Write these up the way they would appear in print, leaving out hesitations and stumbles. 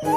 তো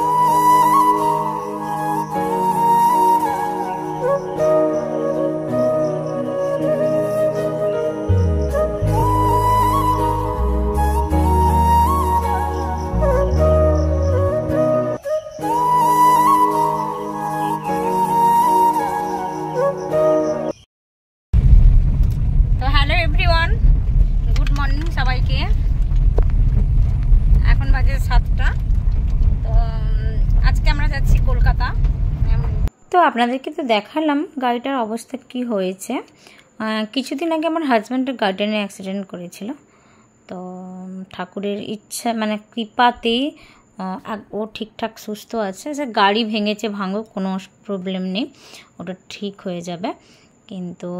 আপনাদেরকে তো দেখালাম গাড়িটার অবস্থা কি হয়েছে। কিছুদিন আগে আমার হাজব্যান্ডের গার্ডেনে অ্যাক্সিডেন্ট করেছিল। তো ঠাকুরের ইচ্ছা মানে কৃপাতেই ও ঠিকঠাক সুস্থ আছে। যে গাড়ি ভেঙেছে ভাঙুক, কোনো প্রবলেম নেই, ওটা ঠিক হয়ে যাবে। কিন্তু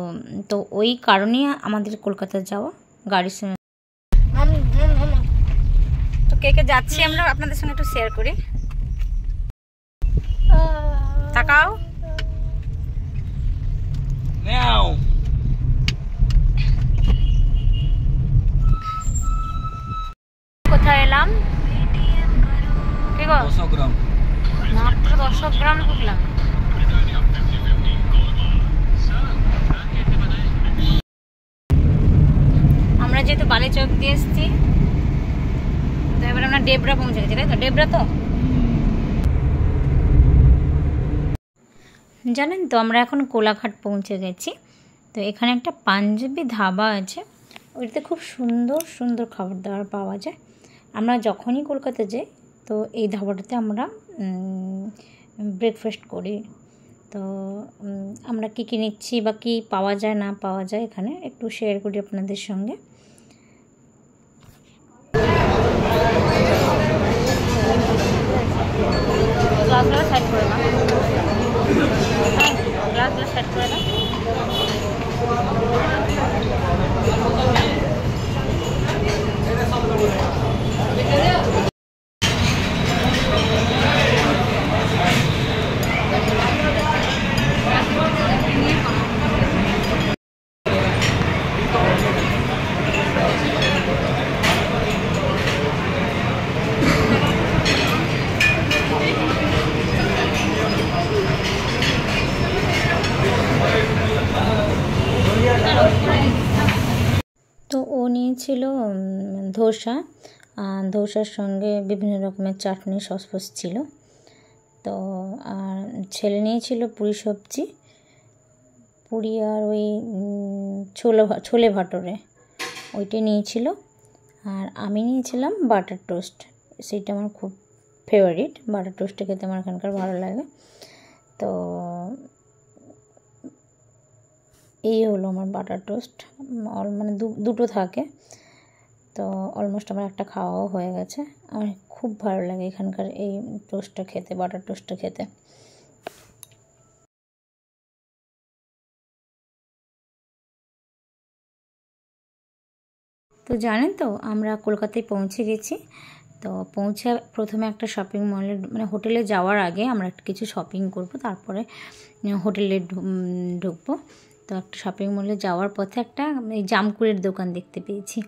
তো ওই কারণেই আমাদের কলকাতা যাওয়া গাড়ির সঙ্গে। তো কে কে যাচ্ছি আমরা আপনাদের সঙ্গে একটু শেয়ার করি। তাকাও কোথায় এলাম? কি গো 200 গ্রাম, মাত্র 200 গ্রাম ঢুকলাম। আমরা যেহেতু বালিচক দিয়ে এসছি, তো এবার আমরা ডেবরা পৌঁছে গেছি, তাই তো? ডেবরা তো জানেন তো, আমরা এখন কোলাঘাট পৌঁছে গেছি। তো এখানে একটা পাঞ্জাবি ধাবা আছে, ওইটাতে খুব সুন্দর সুন্দর খাবার দাবার পাওয়া যায়। আমরা যখনই কলকাতা যাই তো এই ধাবাটাতে আমরা ব্রেকফাস্ট করি। তো আমরা কী কী নিচ্ছি বা কী পাওয়া যায় না পাওয়া যায় এখানে একটু শেয়ার করি আপনাদের সঙ্গে। গ্লাসগুলো সাইড করে দাও, গ্লাসগুলো সাইড করে দাও। তো ও নিয়েছিল ধোসা, ধোসার সঙ্গে বিভিন্ন রকমের চাটনি সস ফস ছিল। তো আর ছেলে নিয়েছিল পুরি সবজি, পুরি আর ওই ছোলে ভাটোরে ওইটাই নিয়েছিল। আর আমি নিয়েছিলাম বাটার টোস্ট, সেইটা আমার খুব ফেভারিট। বাটার টোস্টটা খেতে আমার এখানকার ভালো লাগে। তো এই হলো আমার বাটার টোস্ট, মানে দুটো থাকে। তো অলমোস্ট আমার একটা খাওয়াও হয়ে গেছে। আমার খুব ভালো লাগে এখানকার এই টোস্টটা খেতে, বাটার টোস্টটা খেতে। তো জানেন তো, আমরা কলকাতায় পৌঁছে গেছি। তো পৌঁছে প্রথমে একটা শপিং মলে, মানে হোটেলে যাওয়ার আগে আমরা কিছু শপিং করব, তারপরে হোটেলে ঢুকবো। তো একটা শপিং মলে যাওয়ার পথে একটা এই জামকুলের দোকান দেখতে পেয়েছি,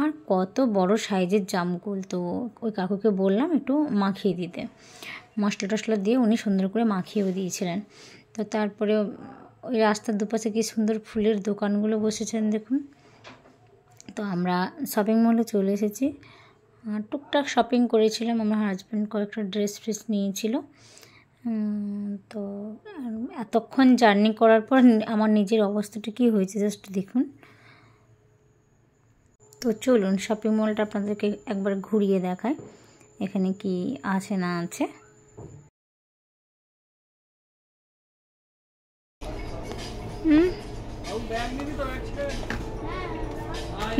আর কত বড় সাইজের জামকুল। তো ওই কাকুকে বললাম একটু মাখিয়ে দিতে, মশলা টশলা দিয়ে উনি সুন্দর করে মাখিয়েও দিয়েছিলেন। তো তারপরে ওই রাস্তার দুপাশে কি সুন্দর ফুলের দোকানগুলো বসেছেন দেখুন। তো আমরা শপিং মলে চলে এসেছি, টুকটাক শপিং করেছিলাম। আমার হাজব্যান্ড কয়েকটা ড্রেস ফ্রেস নিয়েছিল। তো এতক্ষণ জার্নি করার পর আমার নিজের অবস্থাটা কী হয়েছে জাস্ট দেখুন। তো চলুন শপিং মলটা আপনাদেরকে একবার ঘুরিয়ে দেখায় এখানে কি আছে না আছে।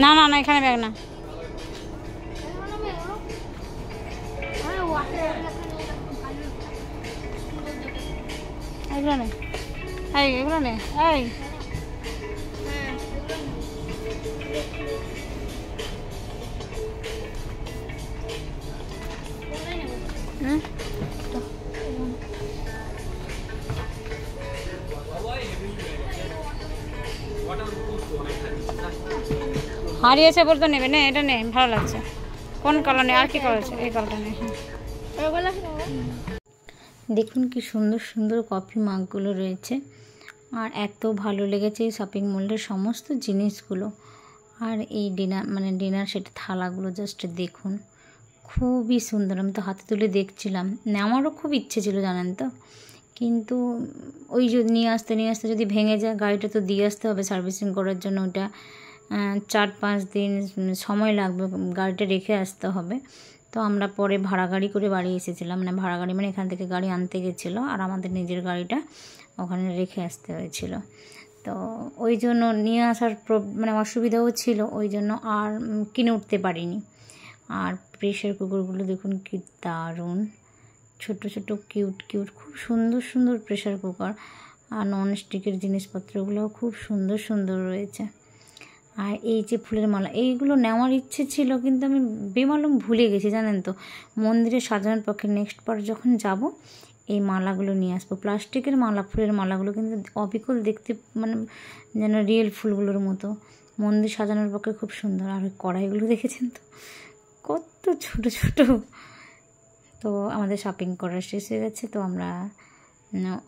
না না না, এখানে ব্যাগ না। এগুলো নেই, এগুলো নেই, হারিয়েছে বলতে নেবে না, এটা নেই, ভালো লাগছে। কোন কালার নেই, আর কি কালার আছে? এই কালারটা নেই। দেখুন কি সুন্দর সুন্দর কফি মাগগুলো রয়েছে, আর এত ভালো লেগেছে এই শপিং মলের সমস্ত জিনিসগুলো। আর এই ডিনার সেটা থালাগুলো জাস্ট দেখুন, খুবই সুন্দর। আমি তো হাতে তুলে দেখছিলাম, নেওয়ারও খুব ইচ্ছে ছিল জানেন তো, কিন্তু ওই যে নিয়ে আসতে যদি ভেঙে যায়, গাড়িটা তো দিয়ে আসতে হবে সার্ভিসিং করার জন্য, ওটা 4-5 দিন সময় লাগবে, গাড়িটা রেখে আসতে হবে। তো আমরা পরে ভাড়া গাড়ি করে বাড়ি এসেছিলাম, ভাড়া গাড়ি এখান থেকে গাড়ি আনতে গেছিলো, আর আমাদের নিজের গাড়িটা ওখানে রেখে আসতে হয়েছিল। তো ওই জন্য নিয়ে আসার অসুবিধাও ছিল, ওই জন্য আর কিনে উঠতে পারিনি। আর প্রেশার কুকারগুলো দেখুন কি দারুণ, ছোট ছোট কিউট খুব সুন্দর সুন্দর প্রেশার কুকার। আর নন স্টিকের জিনিসপত্রগুলোও খুব সুন্দর সুন্দর রয়েছে। আর এই যে ফুলের মালা, এইগুলো নেওয়ার ইচ্ছে ছিল, কিন্তু আমি বেমালুম ভুলে গেছি জানেন তো। মন্দিরে সাজানোর পক্ষে নেক্সট বার যখন যাব এই মালাগুলো নিয়ে আসবো। প্লাস্টিকের মালা, ফুলের মালাগুলো কিন্তু অবিকল দেখতে, যেন রিয়েল ফুলগুলোর মতো। মন্দির সাজানোর পক্ষে খুব সুন্দর। আর ওই কড়াইগুলো দেখেছেন তো, কত ছোট ছোট। তো আমাদের শপিং করা শেষ হয়ে গেছে, তো আমরা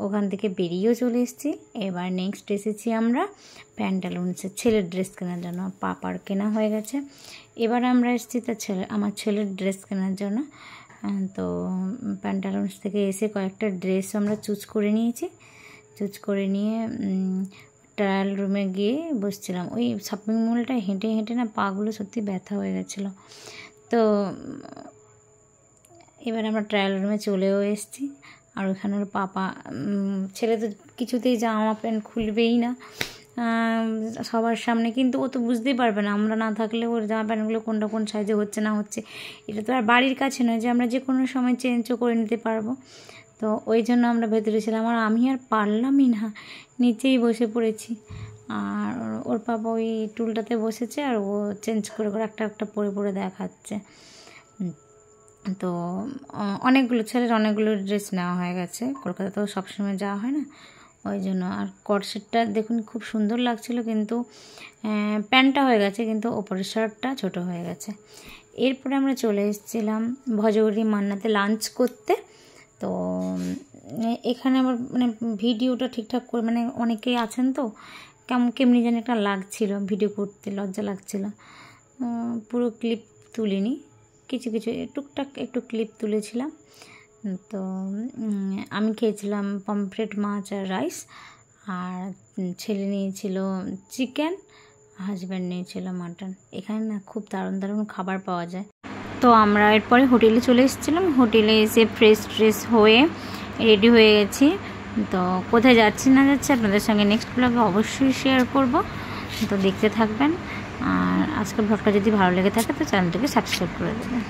ওখান থেকে বেরিয়েও চলে এসেছি। এবার নেক্সট এসেছি আমরা প্যান্টালুন্সে ছেলের ড্রেস কেনার জন্য। পাপার কেনা হয়ে গেছে, এবার আমরা এসেছি আমার ছেলের ড্রেস কেনার জন্য। তো প্যান্টালুন্স থেকে এসে কয়েকটা ড্রেস আমরা চুজ করে নিয়েছি। চুজ করে নিয়ে ট্রায়াল রুমে গিয়ে বসছিলাম। ওই শপিং মলটা হেঁটে হেঁটে না পাগুলো সত্যি ব্যথা হয়ে গেছিলো। তো এবার আমরা ট্রায়াল রুমে চলেও এসেছি। আর ওখানে ওর পাপা, ছেলে তো কিছুতেই জামা প্যান্ট খুলবেই না সবার সামনে, কিন্তু ও তো বুঝতেই পারবে না আমরা না থাকলে ওর জামা প্যান্টগুলো কোনটা কোন সাইজে হচ্ছে না হচ্ছে। এটা তো আর বাড়ির কাছে নয় যে আমরা যে কোনো সময় চেঞ্জও করে নিতে পারবো। তো ওই জন্য আমরা ভেতরে ছিলাম, আর আমি আর পারলামই না, নিচেই বসে পড়েছি। আর ওর পাপা ওই টুলটাতে বসেছে, আর ও চেঞ্জ করে একটা একটা পরে দেখাচ্ছে। তো ছেলের অনেকগুলো ড্রেস নেওয়া হয়ে গেছে, কলকাতাতেও সবসময় যাওয়া হয় না, ওই জন্য। আর কটসেটটা দেখুন খুব সুন্দর লাগছিল, কিন্তু প্যান্টটা হয়ে গেছে, কিন্তু ওপরের শার্টটা ছোট হয়ে গেছে। এরপরে আমরা চলে এসেছিলাম ভজগরি মান্নাতে লাঞ্চ করতে। তো এখানে আমার ভিডিওটা ঠিকঠাক করে, অনেকেই আছেন তো, কেমনি যেন একটা লাগছিল, ভিডিও করতে লজ্জা লাগছিল। পুরো ক্লিপ তুলিনি, কিছু টুকটাক একটু ক্লিপ তুলেছিলাম। তো আমি খেয়েছিলাম পমফ্রেট, মাছ আর রাইস, আর ছেলে নিয়েছিল চিকেন, হাজব্যান্ড নিয়েছিল মাটন। এখানে না খুব দারুণ খাবার পাওয়া যায়। তো আমরা এরপরে হোটেলে চলে এসেছিলাম। হোটেলে এসে ফ্রেশ হয়ে রেডি হয়ে গেছি। তো কোথায় যাচ্ছি না যাচ্ছি আপনাদের সঙ্গে নেক্সট ব্লগে অবশ্যই শেয়ার করব, তো দেখতে থাকবেন। আর আজকের ব্লগটা যদি ভালো লেগে থাকে তো চ্যানেলটাকে সাবস্ক্রাইব করে দেবেন।